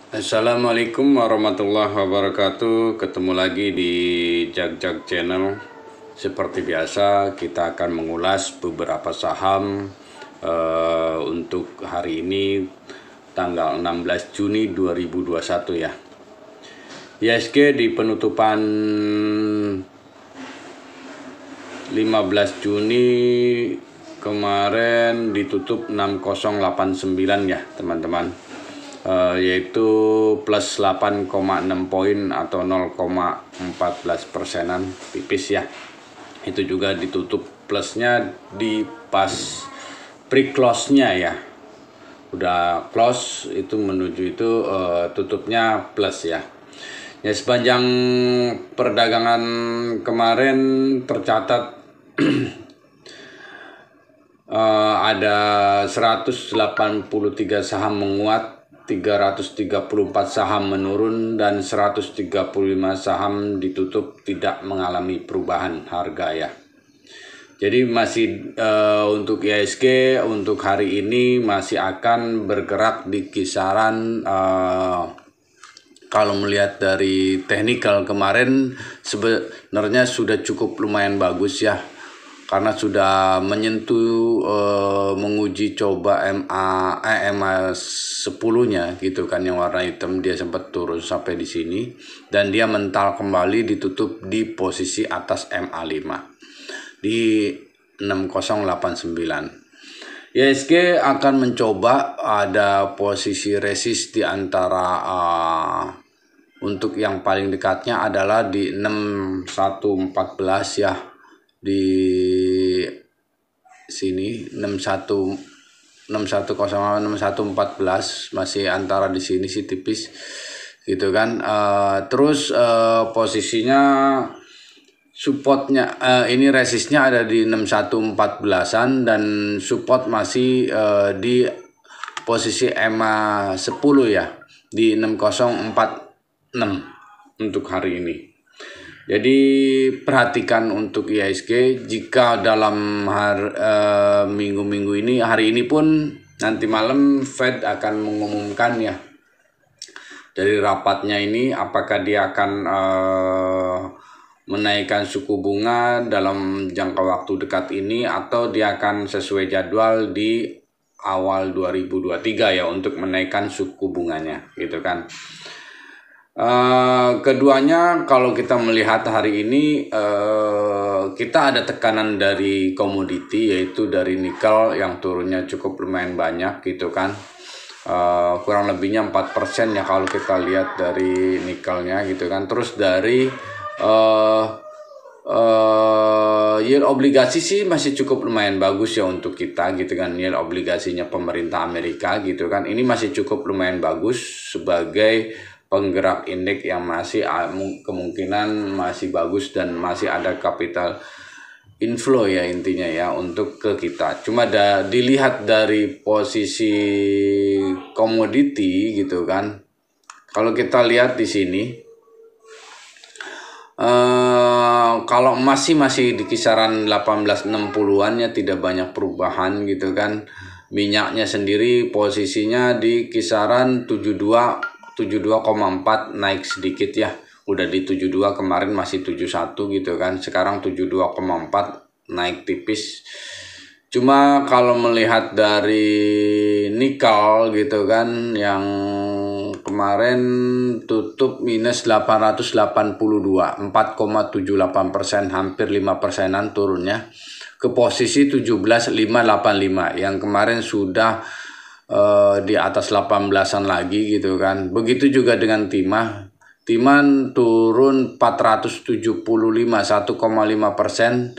Assalamualaikum warahmatullahi wabarakatuh. Ketemu lagi di Jag Channel. Seperti biasa, kita akan mengulas beberapa saham untuk hari ini tanggal 16 Juni 2021 ya. IHSG di penutupan 15 Juni kemarin ditutup 6089 ya teman-teman. Yaitu plus 8,6 poin atau 0,14%, tipis ya. Itu juga ditutup plusnya di pas pre-close-nya ya. Udah close itu menuju itu tutupnya plus ya. Ya, sepanjang perdagangan kemarin tercatat ada 183 saham menguat, 334 saham menurun, dan 135 saham ditutup tidak mengalami perubahan harga ya. Jadi masih untuk IHSG untuk hari ini masih akan bergerak di kisaran kalau melihat dari technical kemarin sebenarnya sudah cukup lumayan bagus ya. Karena sudah menyentuh menguji coba MA 10-nya gitu kan, yang warna hitam, dia sempat turun sampai di sini dan dia mental kembali ditutup di posisi atas MA 5 di 6089. IHSG akan mencoba ada posisi resist di antara untuk yang paling dekatnya adalah di 6114 ya. Di sini 6114 masih antara di sini sih tipis gitu kan. Terus posisinya supportnya ini resistnya ada di 6114-an dan support masih di posisi EMA 10 ya di 6046 untuk hari ini. Jadi perhatikan untuk IHSG jika dalam minggu-minggu ini, hari ini pun nanti malam Fed akan mengumumkan ya dari rapatnya ini apakah dia akan menaikkan suku bunga dalam jangka waktu dekat ini atau dia akan sesuai jadwal di awal 2023 ya untuk menaikkan suku bunganya gitu kan. Keduanya kalau kita melihat hari ini kita ada tekanan dari komoditi, yaitu dari nikel yang turunnya cukup lumayan banyak gitu kan, kurang lebihnya 4% ya kalau kita lihat dari nikelnya gitu kan. Terus dari yield obligasi sih masih cukup lumayan bagus ya untuk kita gitu kan. Yield obligasinya pemerintah Amerika gitu kan, ini masih cukup lumayan bagus sebagai penggerak indeks yang masih kemungkinan masih bagus dan masih ada capital inflow ya intinya ya untuk ke kita. Cuma dilihat dari posisi komoditi gitu kan. Kalau kita lihat di sini kalau masih di kisaran 1860-an ya, tidak banyak perubahan gitu kan. Minyaknya sendiri posisinya di kisaran 72,4, naik sedikit ya. Udah di 72 kemarin, masih 71 gitu kan. Sekarang 72,4, naik tipis. Cuma kalau melihat dari nikel gitu kan, yang kemarin tutup minus 882, 4,78%, hampir 5%-an turunnya ke posisi 17.585 yang kemarin sudah di atas 18-an lagi gitu kan. Begitu juga dengan timah turun 475, 1,5%.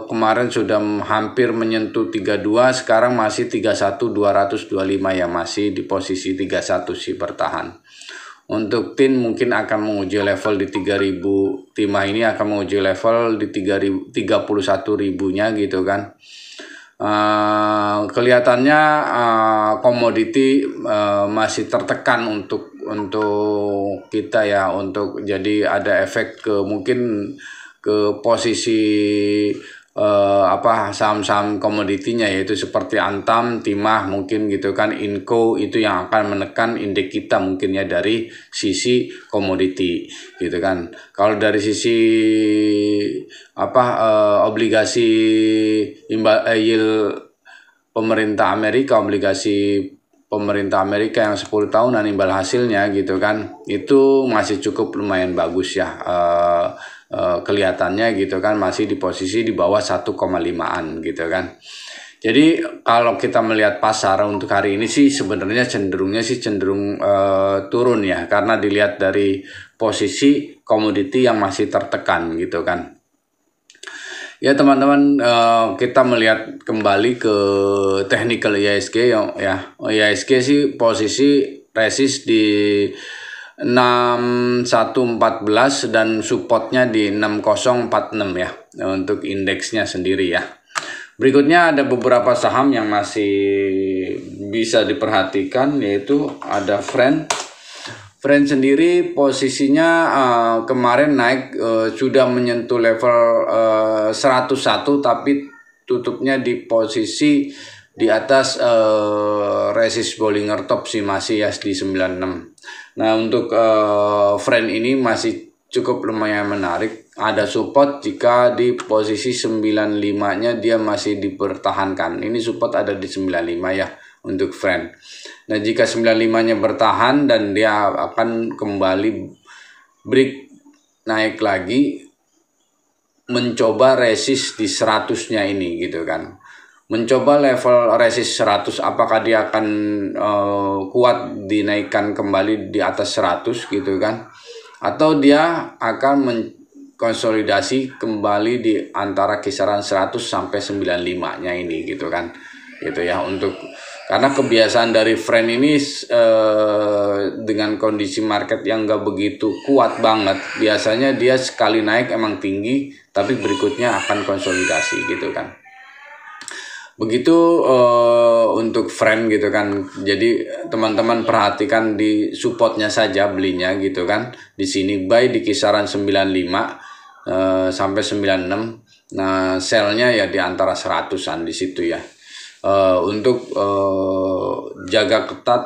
Kemarin sudah hampir menyentuh 32, sekarang masih 31.225 ya, masih di posisi 31 sih bertahan. Untuk tin mungkin akan menguji level di 3000, timah ini akan menguji level di 31.000-nya gitu kan. Kelihatannya komoditi masih tertekan untuk kita ya, untuk jadi ada efek ke mungkin ke posisi saham-saham komoditinya, yaitu seperti Antam, Timah mungkin gitu kan, Inco, itu yang akan menekan indeks kita mungkin ya dari sisi komoditi gitu kan. Kalau dari sisi obligasi yield pemerintah Amerika, obligasi pemerintah Amerika yang 10 tahunan imbal hasilnya gitu kan, itu masih cukup lumayan bagus ya, kelihatannya gitu kan, masih di posisi di bawah 1,5an gitu kan. Jadi kalau kita melihat pasar untuk hari ini sih sebenarnya cenderung turun ya, karena dilihat dari posisi komoditi yang masih tertekan gitu kan. Ya teman-teman, kita melihat kembali ke technical IHSG ya. IHSG sih posisi resist di 6114 dan supportnya di 6046 ya untuk indeksnya sendiri ya. Berikutnya ada beberapa saham yang masih bisa diperhatikan, yaitu ada Friend sendiri posisinya kemarin naik, sudah menyentuh level 101, tapi tutupnya di posisi di atas resist Bollinger Top sih, masih ya di 96. Nah untuk Friend ini masih cukup lumayan menarik, ada support jika di posisi 95-nya dia masih dipertahankan. Ini support ada di 95 ya untuk Friend. Nah jika 95-nya bertahan dan dia akan kembali break naik lagi, mencoba resist di 100-nya ini gitu kan. Mencoba level resist 100, apakah dia akan kuat dinaikkan kembali di atas 100 gitu kan, atau dia akan konsolidasi kembali di antara kisaran 100 sampai 95-nya ini gitu kan. Gitu ya, karena kebiasaan dari Friend ini dengan kondisi market yang gak begitu kuat banget, biasanya dia sekali naik emang tinggi tapi berikutnya akan konsolidasi gitu kan. Begitu untuk Friend gitu kan. Jadi teman-teman perhatikan di supportnya saja belinya gitu kan. Di sini buy di kisaran 95 sampai 96. Nah sellnya ya di antara 100-an di situ ya. Untuk jaga ketat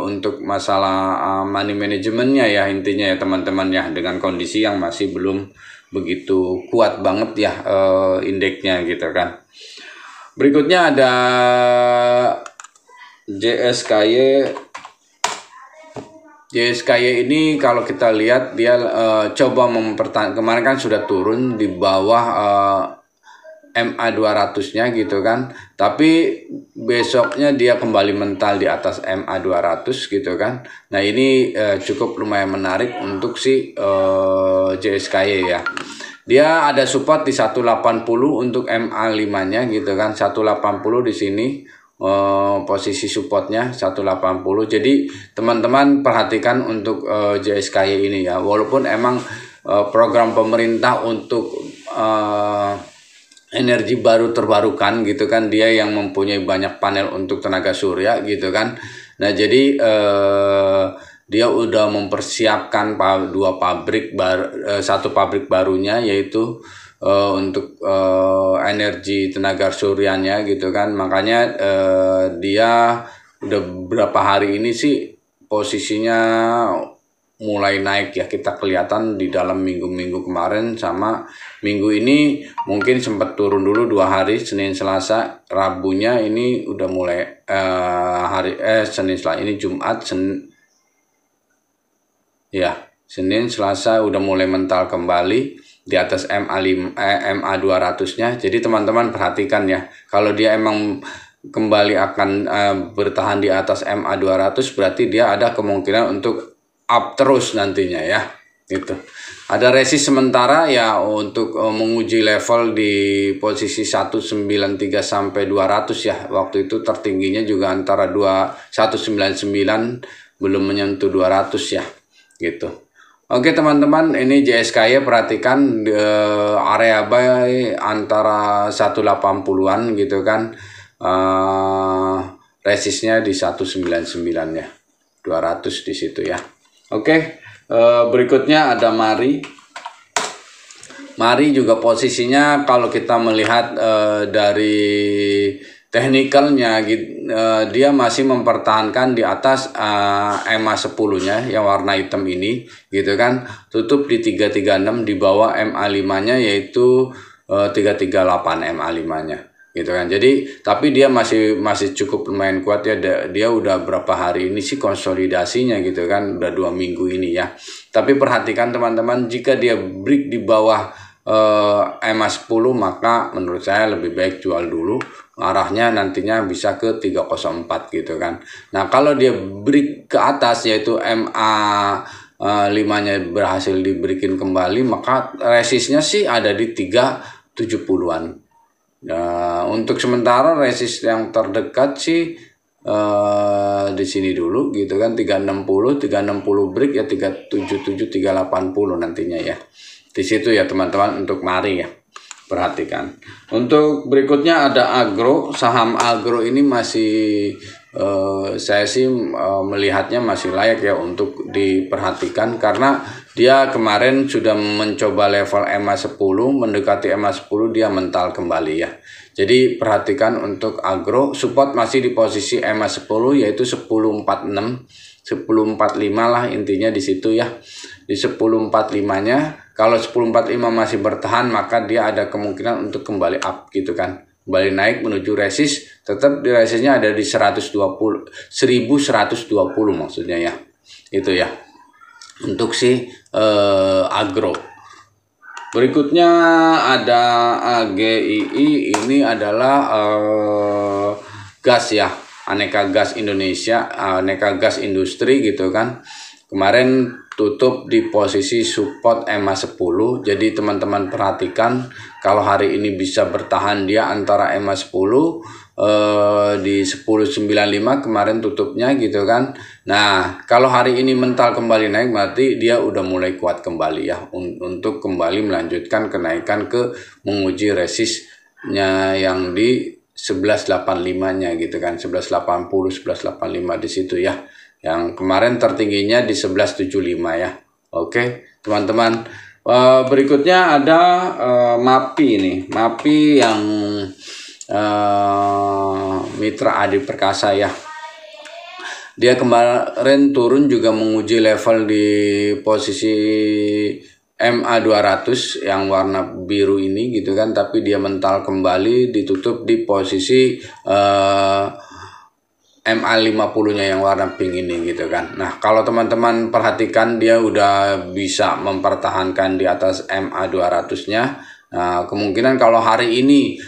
untuk masalah money managementnya ya, intinya ya teman-teman ya, dengan kondisi yang masih belum begitu kuat banget ya indeksnya gitu kan. Berikutnya ada JSKY. JSKY ini kalau kita lihat dia coba mempertahankan, kemarin kan sudah turun di bawah MA 200-nya gitu kan, tapi besoknya dia kembali mental di atas MA 200 gitu kan. Nah ini cukup lumayan menarik untuk si JSKY ya. Dia ada support di 180 untuk MA 5-nya gitu kan. 180 di sini posisi supportnya 180. Jadi teman-teman perhatikan untuk JSKY ini ya, walaupun emang program pemerintah untuk energi baru terbarukan gitu kan, dia yang mempunyai banyak panel untuk tenaga surya gitu kan. Nah jadi dia udah mempersiapkan satu pabrik barunya, yaitu untuk energi tenaga suryanya gitu kan. Makanya dia udah berapa hari ini sih posisinya mulai naik ya, kita kelihatan di dalam minggu-minggu kemarin sama minggu ini mungkin sempat turun dulu 2 hari, Senin Selasa, Rabunya ini udah mulai Senin Selasa ini Jumat, Senin Selasa udah mulai mental kembali di atas MA 200-nya. Jadi teman-teman perhatikan ya, kalau dia emang kembali akan bertahan di atas MA 200, berarti dia ada kemungkinan untuk up terus nantinya ya gitu. Ada resist sementara ya untuk menguji level di posisi 193 sampai 200 ya. Waktu itu tertingginya juga antara 199, belum menyentuh 200 ya gitu. Oke teman-teman, ini JSKY perhatikan area buy antara 180-an gitu kan. Resistnya di 199 ya. 200 di situ ya. Oke, berikutnya ada Mari. Mari juga posisinya kalau kita melihat dari teknikalnya dia masih mempertahankan di atas MA 10-nya yang warna hitam ini gitu kan, tutup di 336 di bawah MA 5-nya yaitu 338 MA 5-nya gitu kan. Jadi tapi dia masih cukup lumayan kuat ya, dia udah berapa hari ini sih konsolidasinya gitu kan, udah 2 minggu ini ya. Tapi perhatikan teman-teman, jika dia break di bawah MA 10 maka menurut saya lebih baik jual dulu, arahnya nantinya bisa ke 304 gitu kan. Nah kalau dia break ke atas yaitu MA 5-nya berhasil diberikin kembali, maka resistnya sih ada di 370-an. Nah, untuk sementara resist yang terdekat sih di sini dulu gitu kan, 360 break ya, 377 380 nantinya ya. Di situ ya teman-teman untuk mari ya. Perhatikan. Untuk berikutnya ada agro. Saham agro ini masih saya sih melihatnya masih layak ya untuk diperhatikan, karena dia kemarin sudah mencoba level MA 10, mendekati MA 10 dia mental kembali ya. Jadi perhatikan untuk agro, support masih di posisi MA 10 yaitu 1046, 1045 lah intinya di situ ya. Di 1045-nya, kalau 1045 masih bertahan maka dia ada kemungkinan untuk kembali up gitu kan. Kembali naik menuju resist, tetap di resistnya ada di 1120 maksudnya ya. Itu ya. Untuk si agro. Berikutnya ada AGII, ini adalah gas ya, Aneka Gas Indonesia, Aneka Gas Industri gitu kan. Kemarin tutup di posisi support MA 10. Jadi teman-teman perhatikan, kalau hari ini bisa bertahan dia antara MA 10 di 1095 kemarin tutupnya gitu kan. Nah kalau hari ini mental kembali naik, berarti dia udah mulai kuat kembali ya untuk kembali melanjutkan kenaikan ke menguji resistnya yang di 1185-nya gitu kan, 1180 1185 di situ ya. Yang kemarin tertingginya di 1175 ya. Oke teman-teman, berikutnya ada MAPI nih. MAPI yang Mitra Adi Perkasa ya. Dia kemarin turun juga menguji level di posisi MA 200 yang warna biru ini gitu kan, tapi dia mental kembali, ditutup di posisi MA 50-nya yang warna pink ini gitu kan. Nah kalau teman-teman perhatikan, dia udah bisa mempertahankan di atas MA 200-nya. Nah kemungkinan kalau hari ini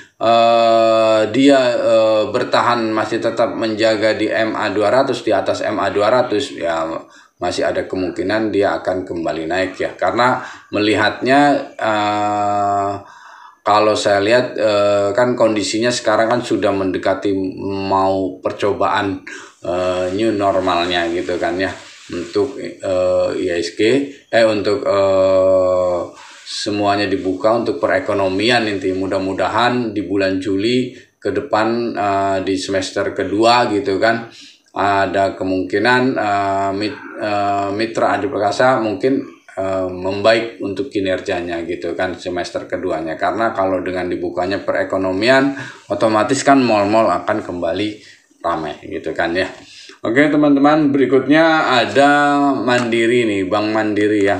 dia bertahan masih tetap menjaga di MA 200, di atas MA 200 ya, masih ada kemungkinan dia akan kembali naik ya, karena melihatnya kalau saya lihat kan kondisinya sekarang kan sudah mendekati mau percobaan new normalnya gitu kan ya, untuk IHSG untuk semuanya dibuka untuk perekonomian. Inti mudah-mudahan di bulan Juli ke depan di semester kedua gitu kan, ada kemungkinan Mitra Adi Perkasa mungkin membaik untuk kinerjanya gitu kan semester keduanya, karena kalau dengan dibukanya perekonomian otomatis kan mal-mal akan kembali ramai gitu kan ya. Oke teman-teman, berikutnya ada Mandiri nih, Bank Mandiri ya.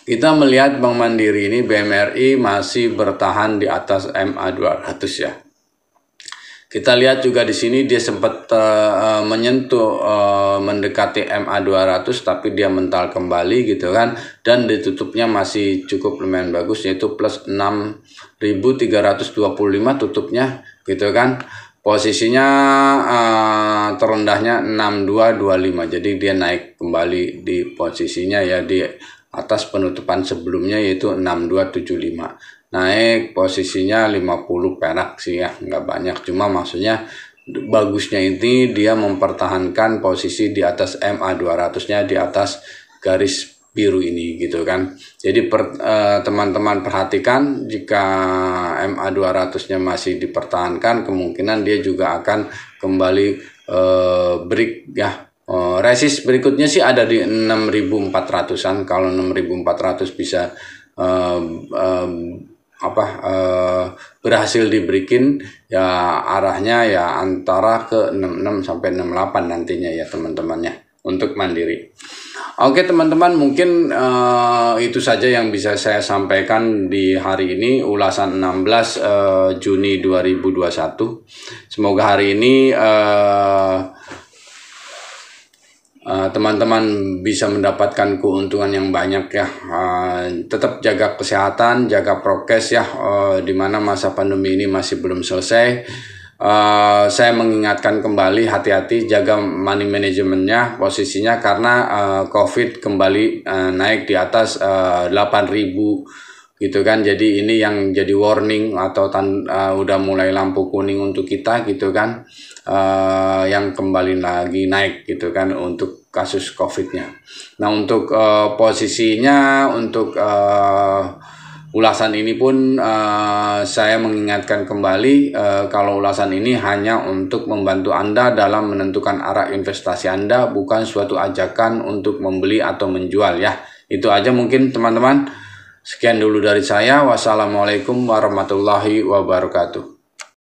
Kita melihat Bank Mandiri ini, BMRI masih bertahan di atas MA 200 ya. Kita lihat juga di sini dia sempat menyentuh mendekati MA 200, tapi dia mental kembali gitu kan, dan ditutupnya masih cukup lumayan bagus yaitu plus 6.325 tutupnya gitu kan. Posisinya terendahnya 6225, jadi dia naik kembali di posisinya ya di atas penutupan sebelumnya yaitu 6275. Naik posisinya 50 perak sih ya, nggak banyak, cuma maksudnya bagusnya ini dia mempertahankan posisi di atas MA 200-nya, di atas garis biru ini gitu kan. Jadi teman-teman perhatikan, jika MA 200-nya masih dipertahankan, kemungkinan dia juga akan kembali break ya, Resist berikutnya sih ada di 6.400-an. Kalau 6.400 bisa berhasil diberikin, ya arahnya ya antara ke 66 sampai 68 nantinya ya teman-temannya untuk mandiri. Oke teman-teman, mungkin itu saja yang bisa saya sampaikan di hari ini, ulasan 16 Juni 2021. Semoga hari ini teman-teman bisa mendapatkan keuntungan yang banyak ya. Tetap jaga kesehatan, jaga prokes ya, dimana masa pandemi ini masih belum selesai. Saya mengingatkan kembali, hati-hati jaga money manajemennya, posisinya, karena COVID kembali naik di atas 8.000 gitu kan. Jadi ini yang jadi warning atau udah mulai lampu kuning untuk kita gitu kan, yang kembali lagi naik gitu kan untuk kasus COVID-nya. Nah untuk posisinya, untuk ulasan ini pun saya mengingatkan kembali, kalau ulasan ini hanya untuk membantu Anda dalam menentukan arah investasi Anda, bukan suatu ajakan untuk membeli atau menjual ya. Itu aja mungkin teman-teman. Sekian dulu dari saya. Wassalamualaikum warahmatullahi wabarakatuh.